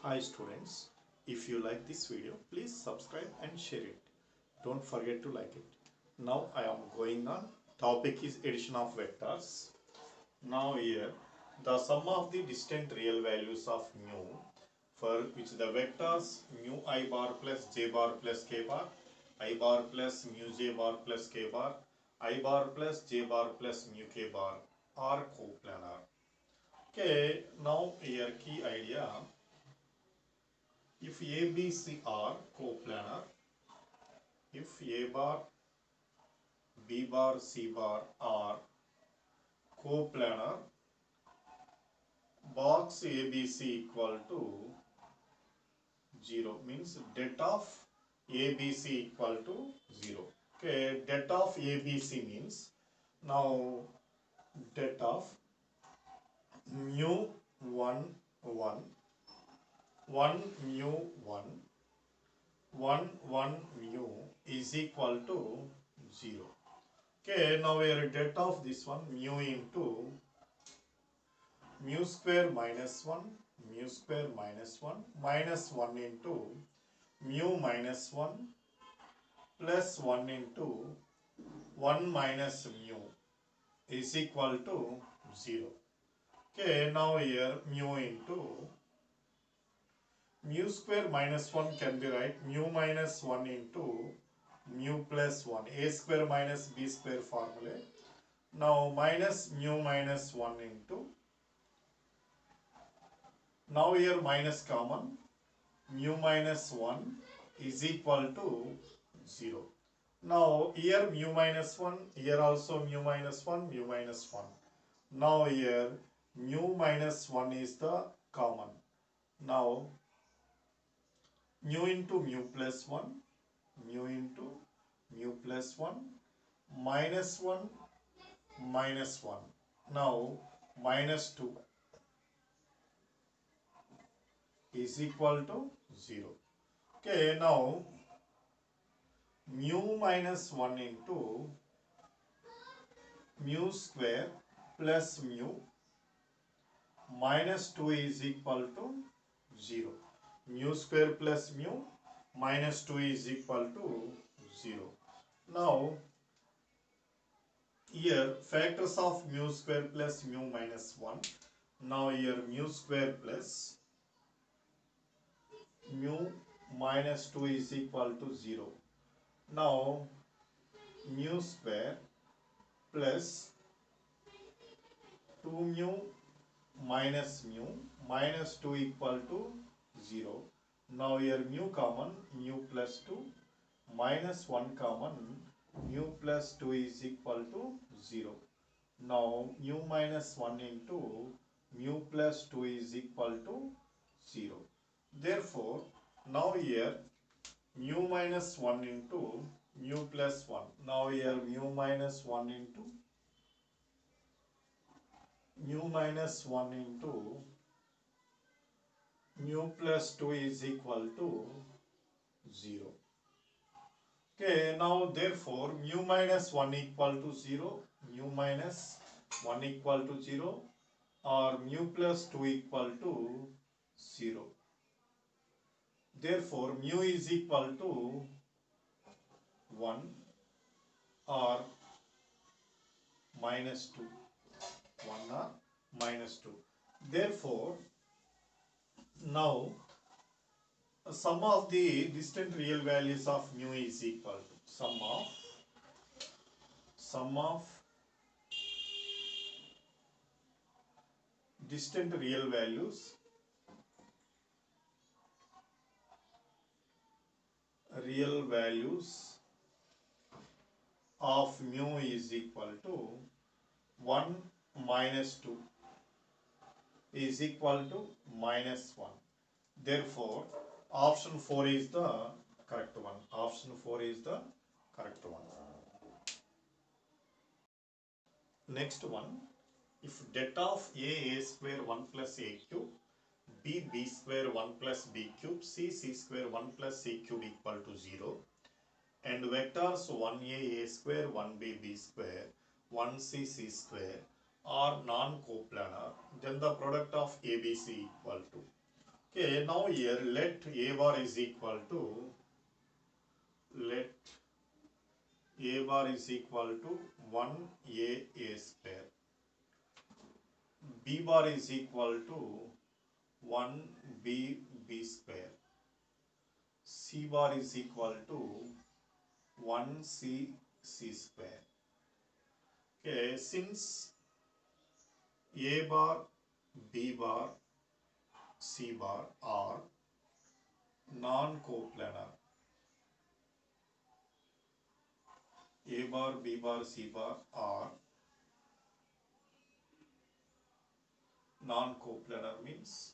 Hi students, if you like this video, please subscribe and share it. Don't forget to like it. Now I am going on. Topic is addition of vectors. Now here, the sum of the distant real values of mu for which the vectors mu I bar plus j bar plus k bar, I bar plus mu j bar plus k bar, I bar plus j bar plus mu k bar are coplanar. Okay, now here key idea. If A, B, C are coplanar, if A bar, B bar, C bar are coplanar, box ABC equal to 0 means det of ABC equal to 0. Okay, det of ABC means now det of mu 1 1 1 mu 1 1 1 mu is equal to 0. Okay, now we are det of this one mu into mu square minus 1 mu square minus 1 into mu minus 1 plus 1 into 1 minus mu is equal to 0. Okay, now here mu into mu square minus 1 can be right mu minus 1 into mu plus 1 a square minus b square formula. Now minus mu minus 1 into now here minus common mu minus 1 is equal to 0. Now here mu minus 1, here also mu minus 1, mu minus 1. Now here mu minus 1 is the common. Now mu into mu plus 1, mu into mu plus 1, minus 1, minus 1. Now minus 2 is equal to 0. Okay, now mu minus 1 into mu square plus mu minus 2 is equal to 0. Mu square plus mu minus 2 is equal to 0. Now here factors of mu square plus mu minus 1. Now here mu square plus mu minus 2 is equal to 0. Now mu square plus 2 mu minus 2 equal to 0. Now here mu common mu plus 2 minus 1 common mu plus 2 is equal to 0. Now mu minus 1 into mu plus 2 is equal to 0. Therefore, now here mu minus 1 into mu plus 1. Now here mu minus 1 into mu minus 1 into mu plus 2 is equal to 0. Okay, now therefore mu minus 1 equal to 0, mu minus 1 equal to 0 or mu plus 2 equal to 0. Therefore, mu is equal to 1 or minus 2. 1 or minus 2. Therefore, now sum of the distant real values of mu is equal to sum of distant real values of mu is equal to 1 minus 2 is equal to minus 1. Therefore, option 4 is the correct one. Option 4 is the correct one. Next one, if det of a square 1 plus a cube, b square 1 plus b cube, c square 1 plus c cube equal to 0, and vectors 1a square 1b square 1c square are non-coplanar, then the product of ABC equal to. Okay, now here let A bar is equal to, let A bar is equal to 1A square. B bar is equal to 1B square. C bar is equal to 1C square. Okay, since A bar, B bar, C bar are non-coplanar, A bar, B bar, C bar are non-coplanar means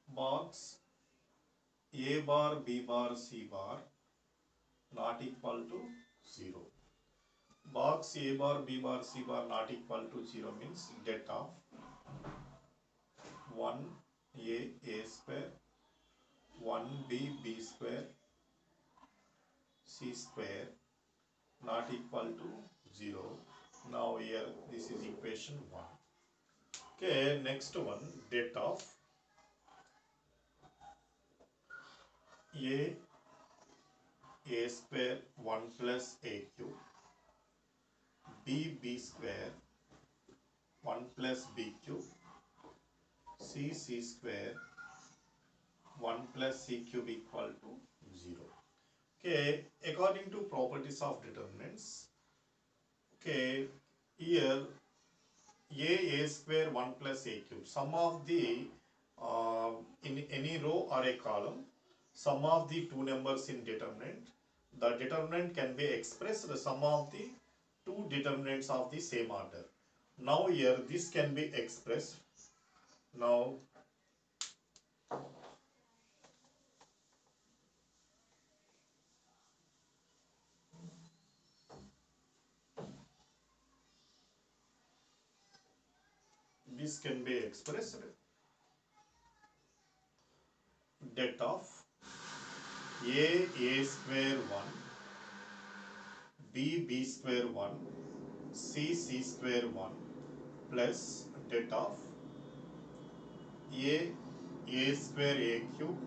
box A bar, B bar, C bar not equal to 0. Box A bar, B bar, C bar not equal to 0 means det of 1A square, 1B square, C square not equal to 0. Now here this is equation 1. Okay, next one, det of A square 1 plus A cube, B square 1 plus B cube, C square 1 plus C cube equal to 0. Okay, according to properties of determinants, okay, here A square 1 plus A cube, sum of the in any row or a column, sum of the two numbers in determinant, the determinant can be expressed the sum of the two determinants of the same order. Now here this can be expressed. Now this can be expressed det of A square 1, B square 1, C square 1 plus det of A square A cube,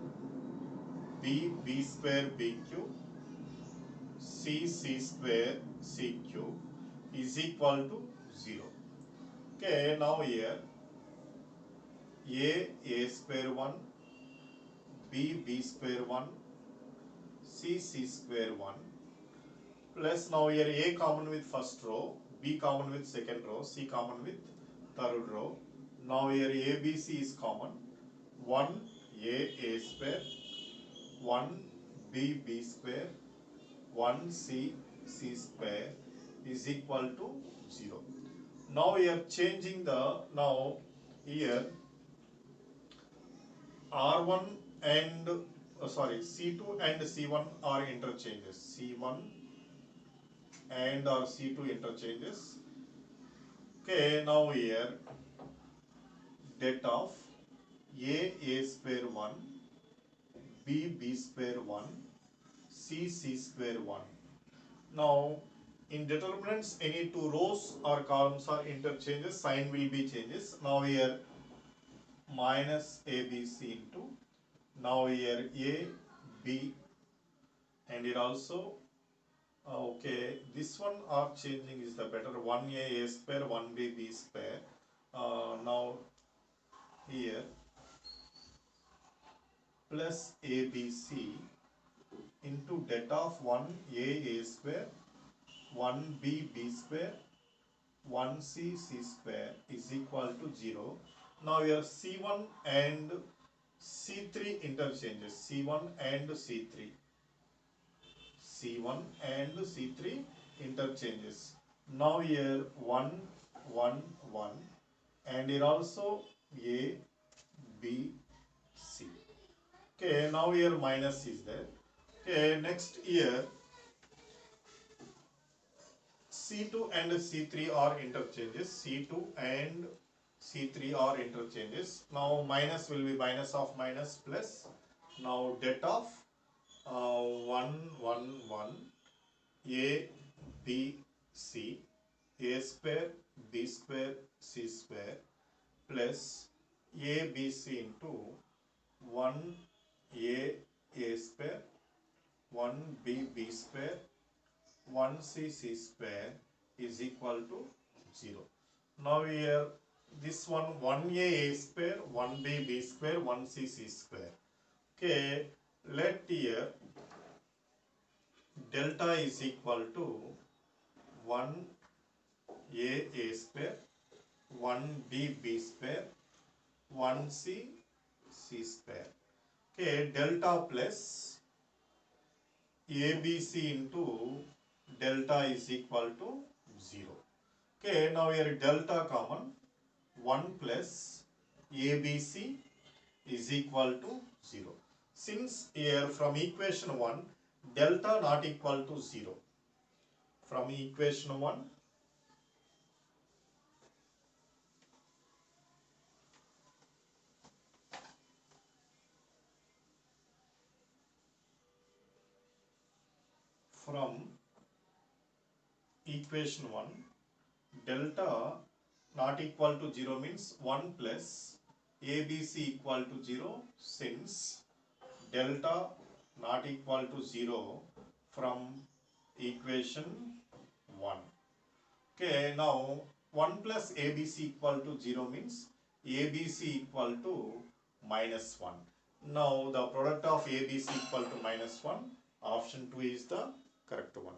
B square B cube, C square C cube is equal to 0. Okay, now here A square 1, B square 1, C square 1 plus now here A common with first row, B common with second row, C common with third row. Now here ABC is common, 1 A square, 1 B square, 1 C square is equal to 0. Now we are changing the, now here R1 and C2 and C1 are interchanges. C1 and or C2 interchanges. Okay, now here det of A square 1, B square 1, C square 1. Now in determinants any two rows or columns are interchanges, sign will be changes. Now here minus ABC into, now here A, B, and it also, okay, this one are changing is the better, 1A square, 1B square. Now here plus ABC into det of 1A square, 1B square, 1C square is equal to 0. Now here C1 and C3 interchanges, C1 and C3, C1 and C3 interchanges. Now here 1, 1, 1 and here also A, B, C. Okay, now here minus is there. Okay, next here C2 and C3 are interchanges, C2 and C3 are interchanges. Now minus will be minus of minus plus. Now det of 1, 1, 1, A, B, C, A square, B square, C square plus ABC into 1A A square, 1B B square, 1C C square is equal to 0. Now here this one 1A A square, 1B B square, 1C C square. Okay, let here delta is equal to 1A A square, 1B B square, 1C C square. Okay, delta plus ABC into delta is equal to 0. Okay, now here delta common, 1 plus ABC is equal to 0. Since here from equation 1 delta not equal to 0, from equation 1 from equation 1 delta not equal to 0 means 1 plus ABC equal to 0, since delta not equal to 0 from equation 1. Okay, now 1 plus ABC equal to 0 means ABC equal to minus 1. Now the product of ABC equal to minus 1, option 2 is the correct one.